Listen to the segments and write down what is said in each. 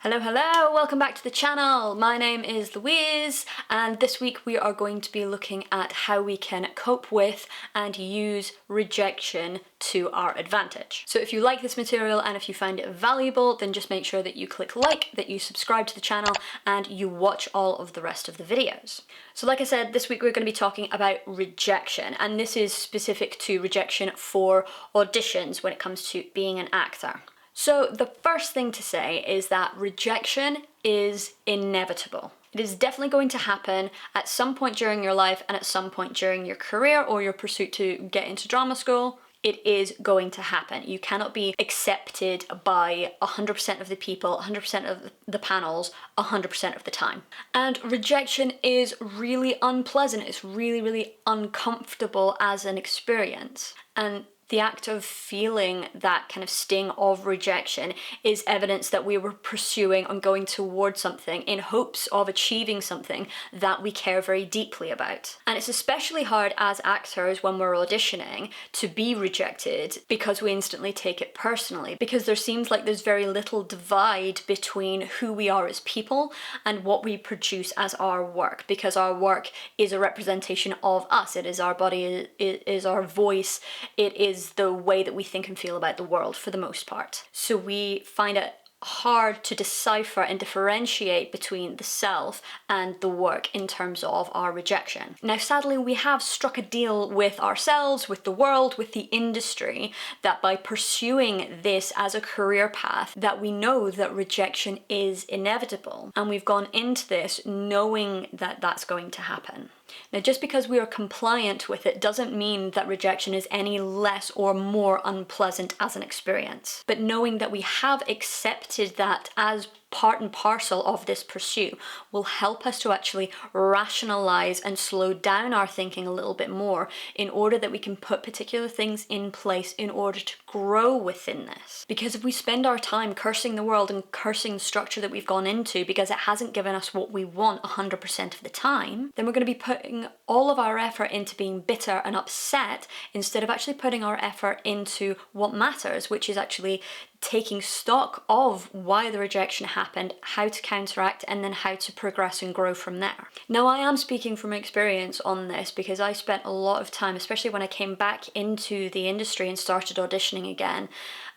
Hello, hello, welcome back to the channel. My name is Louise, and this week we are going to be looking at how we can cope with and use rejection to our advantage. So if you like this material and if you find it valuable, then just make sure that you click like, that you subscribe to the channel, and you watch all of the rest of the videos. So like I said, this week we're going to be talking about rejection, and this is specific to rejection for auditions when it comes to being an actor. So the first thing to say is that rejection is inevitable. It is definitely going to happen at some point during your life and at some point during your career or your pursuit to get into drama school. It is going to happen. You cannot be accepted by 100% of the people, 100% of the panels, 100% of the time. And rejection is really unpleasant. It's really, really uncomfortable as an experience. And the act of feeling that kind of sting of rejection is evidence that we were pursuing and going towards something in hopes of achieving something that we care very deeply about. And it's especially hard as actors when we're auditioning to be rejected because we instantly take it personally, because there seems like there's very little divide between who we are as people and what we produce as our work, because our work is a representation of us. It is our body, it is our voice, it is the way that we think and feel about the world for the most part. So we find it hard to decipher and differentiate between the self and the work in terms of our rejection. Now, sadly, we have struck a deal with ourselves, with the world, with the industry, that by pursuing this as a career path, that we know that rejection is inevitable. And we've gone into this knowing that that's going to happen. Now, just because we are compliant with it doesn't mean that rejection is any less or more unpleasant as an experience. But knowing that we have accepted that as part and parcel of this pursuit will help us to actually rationalize and slow down our thinking a little bit more in order that we can put particular things in place in order to grow within this. Because if we spend our time cursing the world and cursing the structure that we've gone into because it hasn't given us what we want 100% of the time, then we're going to be putting all of our effort into being bitter and upset instead of actually putting our effort into what matters, which is actually taking stock of why the rejection happened, how to counteract, and then how to progress and grow from there. Now, I am speaking from experience on this because I spent a lot of time, especially when I came back into the industry and started auditioning again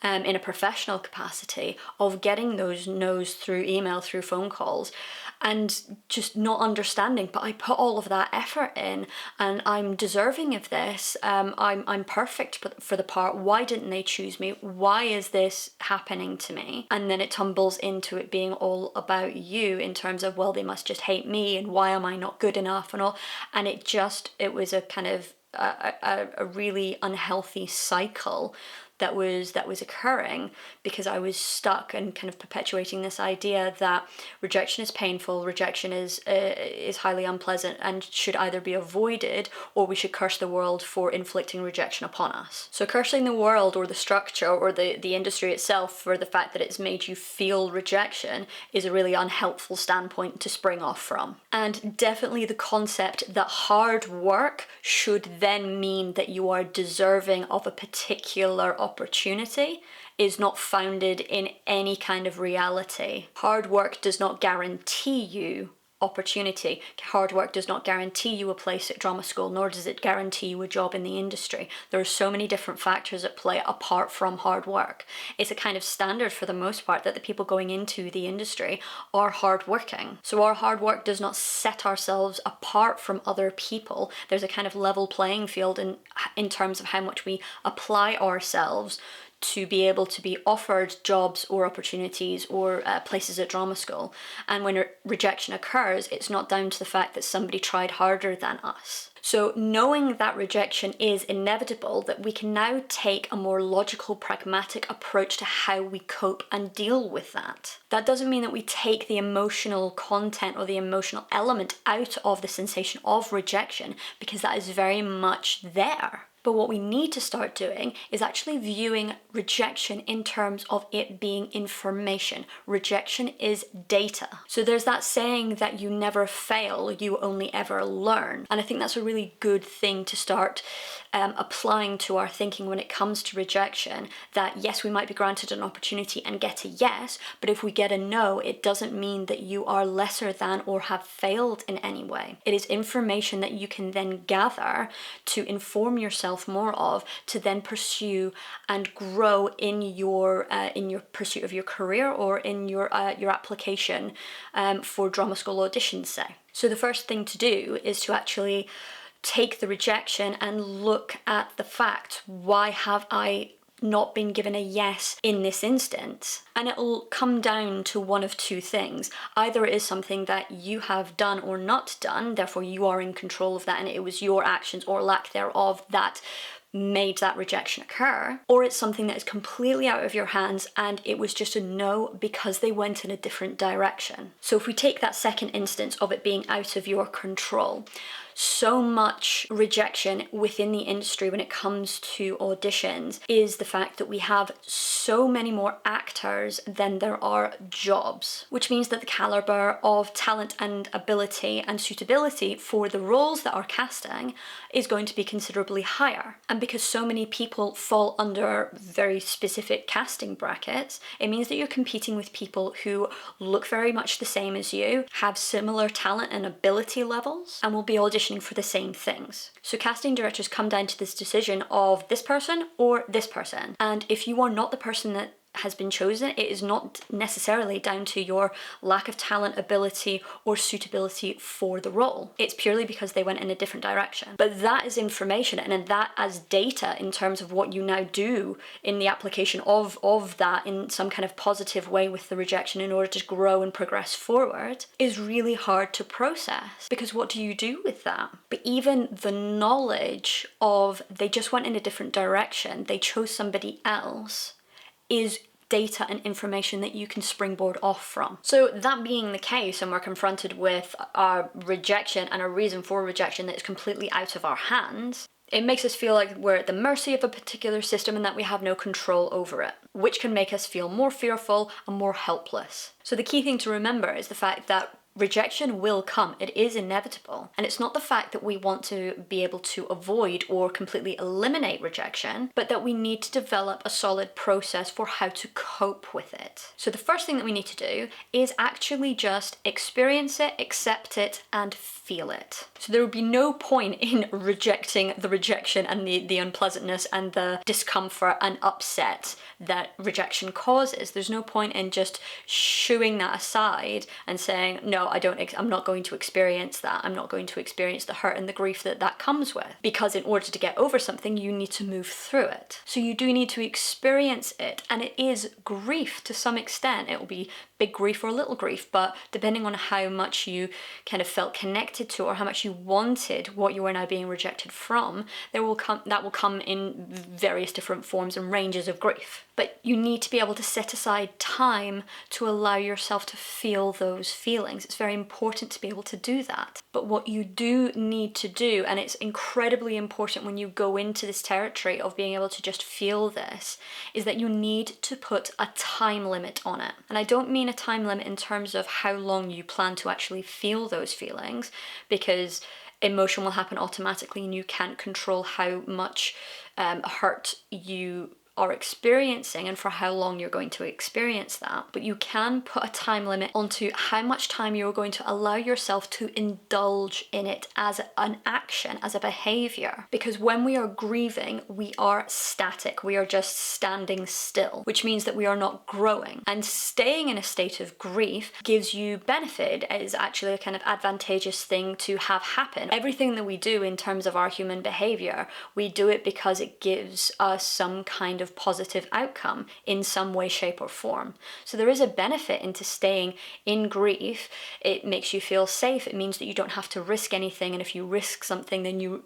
in a professional capacity, of getting those no's through email, through phone calls, and just not understanding. But I put all of that effort in and I'm deserving of this. I'm perfect for the part. Why didn't they choose me? Why is this happening to me? And then it tumbles into it being all about you in terms of, well, they must just hate me and why am I not good enough and all. And it was a kind of a really unhealthy cycle that was occurring because I was stuck and kind of perpetuating this idea that rejection is painful, rejection is highly unpleasant and should either be avoided, or we should curse the world for inflicting rejection upon us. So cursing the world or the structure or the industry itself for the fact that it's made you feel rejection is a really unhelpful standpoint to spring off from. And definitely the concept that hard work should then mean that you are deserving of a particular opportunity is not founded in any kind of reality. Hard work does not guarantee you opportunity. Hard work does not guarantee you a place at drama school, nor does it guarantee you a job in the industry. There are so many different factors at play apart from hard work. It's a kind of standard for the most part that the people going into the industry are hardworking. So our hard work does not set ourselves apart from other people. There's a kind of level playing field in terms of how much we apply ourselves to be able to be offered jobs or opportunities or places at drama school. And when rejection occurs, it's not down to the fact that somebody tried harder than us. So knowing that rejection is inevitable, that we can now take a more logical, pragmatic approach to how we cope and deal with that. That doesn't mean that we take the emotional content or the emotional element out of the sensation of rejection, because that is very much there. But what we need to start doing is actually viewing rejection in terms of it being information. Rejection is data. So there's that saying that you never fail, you only ever learn. And I think that's a really good thing to start applying to our thinking when it comes to rejection, that yes, we might be granted an opportunity and get a yes, but if we get a no, it doesn't mean that you are lesser than or have failed in any way. It is information that you can then gather to inform yourself more of, to then pursue and grow in your pursuit of your career or in your application for drama school auditions, say. So the first thing to do is to actually take the rejection and look at the fact, why have I not been given a yes in this instance? And it'll come down to one of two things. Either it is something that you have done or not done, therefore you are in control of that and it was your actions or lack thereof that made that rejection occur, or it's something that is completely out of your hands and it was just a no because they went in a different direction. So if we take that second instance of it being out of your control, so much rejection within the industry when it comes to auditions is the fact that we have so many more actors than there are jobs, which means that the caliber of talent and ability and suitability for the roles that are casting is going to be considerably higher. And because so many people fall under very specific casting brackets, it means that you're competing with people who look very much the same as you, have similar talent and ability levels, and will be auditioning for the same things. So casting directors come down to this decision of this person or this person. And if you are not the person that has been chosen, it is not necessarily down to your lack of talent, ability, or suitability for the role. It's purely because they went in a different direction. But that is information, and that as data in terms of what you now do in the application of that in some kind of positive way with the rejection in order to grow and progress forward is really hard to process, because what do you do with that? But even the knowledge of they just went in a different direction, they chose somebody else, is data and information that you can springboard off from. So that being the case, and we're confronted with a rejection and a reason for rejection that is completely out of our hands, it makes us feel like we're at the mercy of a particular system and that we have no control over it, which can make us feel more fearful and more helpless. So the key thing to remember is the fact that rejection will come. It is inevitable. And it's not the fact that we want to be able to avoid or completely eliminate rejection, but that we need to develop a solid process for how to cope with it. So the first thing that we need to do is actually just experience it, accept it, and feel it. So there would be no point in rejecting the rejection and the unpleasantness and the discomfort and upset that rejection causes. There's no point in just shooing that aside and saying, no, I'm not going to experience that. I'm not going to experience the hurt and the grief that comes with. Because in order to get over something, you need to move through it. So you do need to experience it. And it is grief to some extent. It will be big grief or little grief, but depending on how much you kind of felt connected to or how much you wanted what you are now being rejected from, that will come in various different forms and ranges of grief. But you need to be able to set aside time to allow yourself to feel those feelings. It's very important to be able to do that. But what you do need to do, and it's incredibly important when you go into this territory of being able to just feel this, is that you need to put a time limit on it. And I don't mean a time limit in terms of how long you plan to actually feel those feelings, because emotion will happen automatically and you can't control how much hurt you are experiencing and for how long you're going to experience that. But you can put a time limit onto how much time you're going to allow yourself to indulge in it as an action, as a behavior. Because when we are grieving, we are static. We are just standing still, which means that we are not growing. And staying in a state of grief gives you benefit. It is actually a kind of advantageous thing to have happen. Everything that we do in terms of our human behavior, we do it because it gives us some kind of of positive outcome in some way, shape, or form. So there is a benefit into staying in grief. It makes you feel safe. It means that you don't have to risk anything, and if you risk something, then you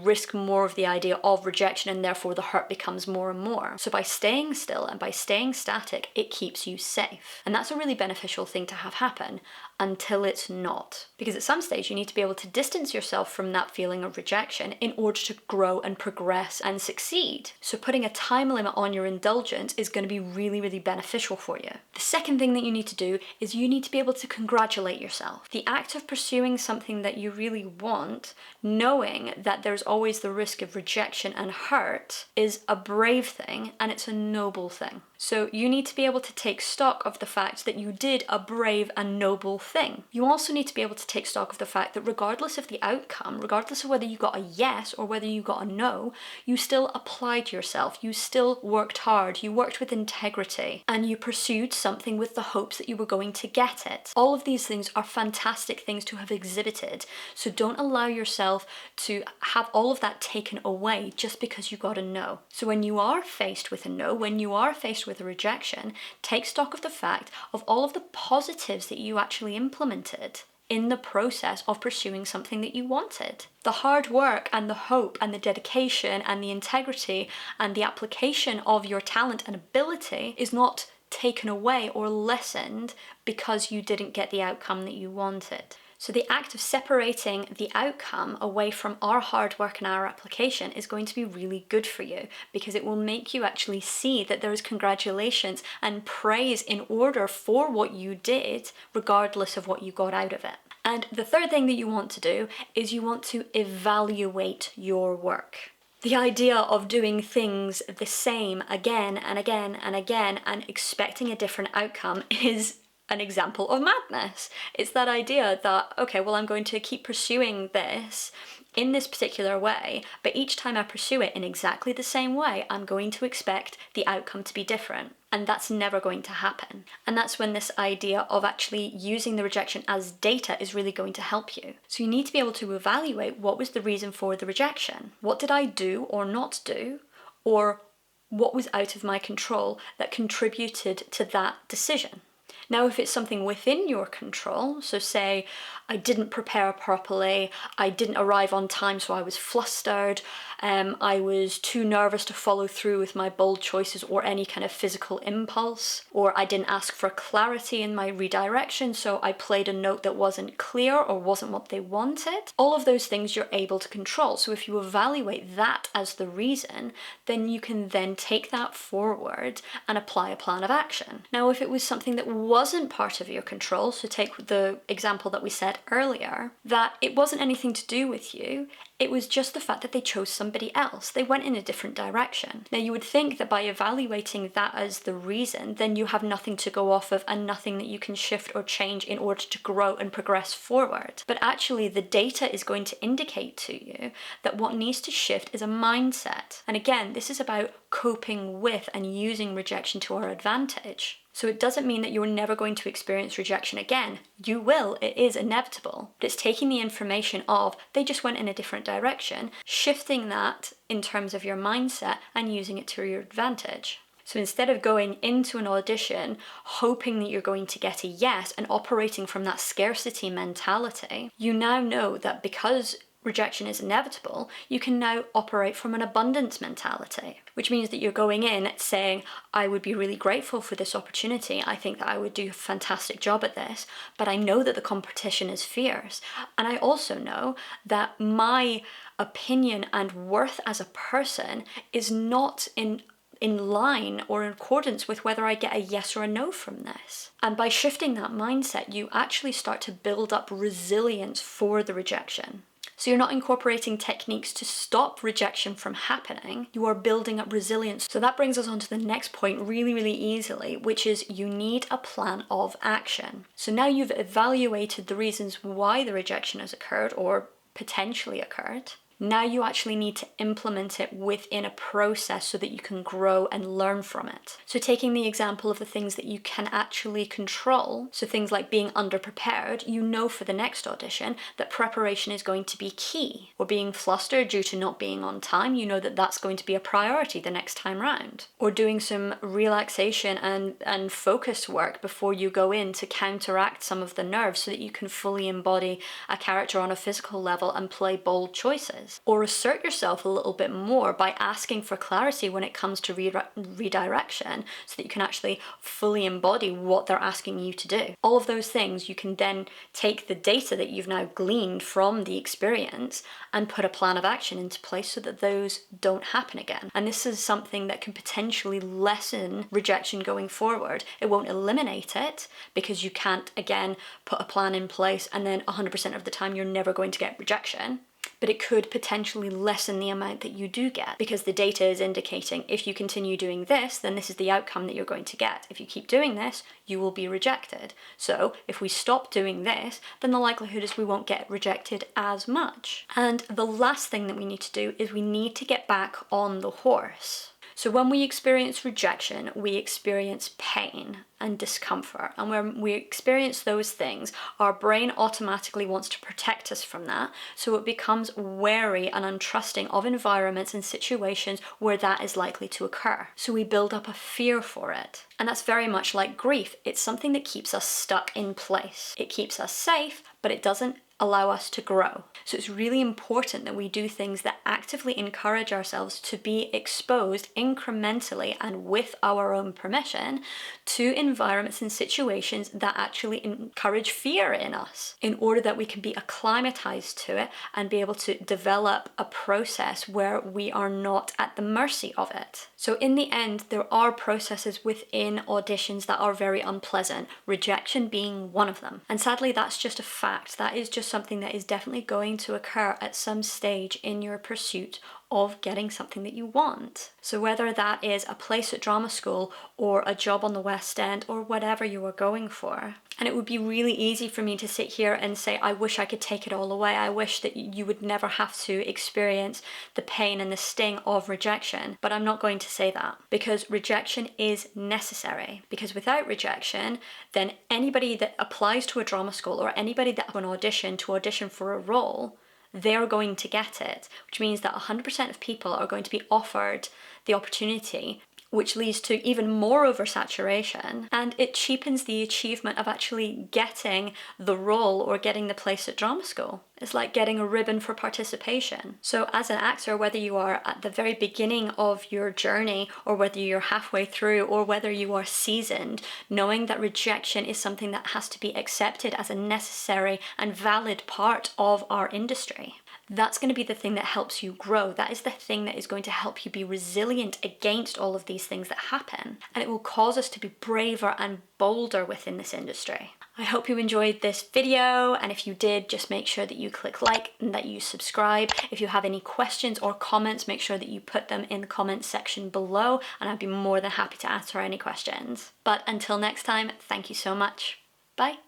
risk more of the idea of rejection, and therefore the hurt becomes more and more. So by staying still and by staying static, it keeps you safe. And that's a really beneficial thing to have happen until it's not. Because at some stage you need to be able to distance yourself from that feeling of rejection in order to grow and progress and succeed. So putting a time limit on your indulgence is going to be really, really beneficial for you. The second thing that you need to do is you need to be able to congratulate yourself. The act of pursuing something that you really want, knowing that there's always the risk of rejection and hurt, is a brave thing, and it's a noble thing. So you need to be able to take stock of the fact that you did a brave and noble thing. You also need to be able to take stock of the fact that regardless of the outcome, regardless of whether you got a yes or whether you got a no, you still applied yourself, you still worked hard, you worked with integrity, and you pursued something with the hopes that you were going to get it. All of these things are fantastic things to have exhibited, so don't allow yourself to have all of that taken away just because you got a no. So when you are faced with a no, when you are faced with a rejection, take stock of the fact of all of the positives that you actually implemented in the process of pursuing something that you wanted. The hard work and the hope and the dedication and the integrity and the application of your talent and ability is not taken away or lessened because you didn't get the outcome that you wanted. So the act of separating the outcome away from our hard work and our application is going to be really good for you, because it will make you actually see that there is congratulations and praise in order for what you did, regardless of what you got out of it. And the third thing that you want to do is you want to evaluate your work. The idea of doing things the same again and again and again and expecting a different outcome is an example of madness. It's that idea that, okay, well, I'm going to keep pursuing this in this particular way, but each time I pursue it in exactly the same way, I'm going to expect the outcome to be different. And that's never going to happen. And that's when this idea of actually using the rejection as data is really going to help you. So you need to be able to evaluate what was the reason for the rejection. What did I do or not do? Or what was out of my control that contributed to that decision? Now, if it's something within your control, so say I didn't prepare properly, I didn't arrive on time so I was flustered, I was too nervous to follow through with my bold choices or any kind of physical impulse, or I didn't ask for clarity in my redirection so I played a note that wasn't clear or wasn't what they wanted. All of those things you're able to control. So if you evaluate that as the reason, then you can then take that forward and apply a plan of action. Now, if it was something that wasn't part of your control, so take the example that we said earlier, that it wasn't anything to do with you, it was just the fact that they chose somebody else. They went in a different direction. Now, you would think that by evaluating that as the reason, then you have nothing to go off of and nothing that you can shift or change in order to grow and progress forward. But actually, the data is going to indicate to you that what needs to shift is a mindset. And again, this is about coping with and using rejection to our advantage. So it doesn't mean that you're never going to experience rejection again. You will, it is inevitable. But it's taking the information of they just went in a different direction, shifting that in terms of your mindset and using it to your advantage. So instead of going into an audition hoping that you're going to get a yes and operating from that scarcity mentality, you now know that because rejection is inevitable, you can now operate from an abundance mentality, which means that you're going in saying, I would be really grateful for this opportunity. I think that I would do a fantastic job at this, but I know that the competition is fierce. And I also know that my opinion and worth as a person is not in line or in accordance with whether I get a yes or a no from this. And by shifting that mindset, you actually start to build up resilience for the rejection. So you're not incorporating techniques to stop rejection from happening, you are building up resilience. So that brings us on to the next point really, really easily, which is you need a plan of action. So now you've evaluated the reasons why the rejection has occurred or potentially occurred. Now you actually need to implement it within a process so that you can grow and learn from it. So taking the example of the things that you can actually control, so things like being underprepared, you know for the next audition that preparation is going to be key. Or being flustered due to not being on time, you know that that's going to be a priority the next time round. Or doing some relaxation and focus work before you go in to counteract some of the nerves so that you can fully embody a character on a physical level and play bold choices. Or assert yourself a little bit more by asking for clarity when it comes to redirection so that you can actually fully embody what they're asking you to do. All of those things, you can then take the data that you've now gleaned from the experience and put a plan of action into place so that those don't happen again. And this is something that can potentially lessen rejection going forward. It won't eliminate it because you can't, again, put a plan in place and then 100% of the time you're never going to get rejection. But it could potentially lessen the amount that you do get because the data is indicating if you continue doing this, then this is the outcome that you're going to get. If you keep doing this, you will be rejected. So if we stop doing this, then the likelihood is we won't get rejected as much. And the last thing that we need to do is we need to get back on the horse. So when we experience rejection, we experience pain and discomfort. And when we experience those things, our brain automatically wants to protect us from that. So it becomes wary and untrusting of environments and situations where that is likely to occur. So we build up a fear for it. And that's very much like grief. It's something that keeps us stuck in place. It keeps us safe, but it doesn't allow us to grow. So it's really important that we do things that actively encourage ourselves to be exposed incrementally and with our own permission to environments and situations that actually encourage fear in us in order that we can be acclimatized to it and be able to develop a process where we are not at the mercy of it. So in the end, there are processes within auditions that are very unpleasant, rejection being one of them. And sadly, that's just a fact. That is just something that is definitely going to occur at some stage in your pursuit of getting something that you want. So whether that is a place at drama school or a job on the West End or whatever you are going for. And it would be really easy for me to sit here and say, I wish I could take it all away. I wish that you would never have to experience the pain and the sting of rejection. But I'm not going to say that because rejection is necessary. Because without rejection, then anybody that applies to a drama school or anybody that has an audition to audition for a role, they're going to get it, which means that 100% of people are going to be offered the opportunity, which leads to even more oversaturation, and it cheapens the achievement of actually getting the role or getting the place at drama school. It's like getting a ribbon for participation. So as an actor, whether you are at the very beginning of your journey or whether you're halfway through or whether you are seasoned, knowing that rejection is something that has to be accepted as a necessary and valid part of our industry. That's going to be the thing that helps you grow. That is the thing that is going to help you be resilient against all of these things that happen. And it will cause us to be braver and bolder within this industry. I hope you enjoyed this video, and if you did, just make sure that you click like and that you subscribe. If you have any questions or comments, make sure that you put them in the comments section below, and I'd be more than happy to answer any questions. But until next time, thank you so much. Bye.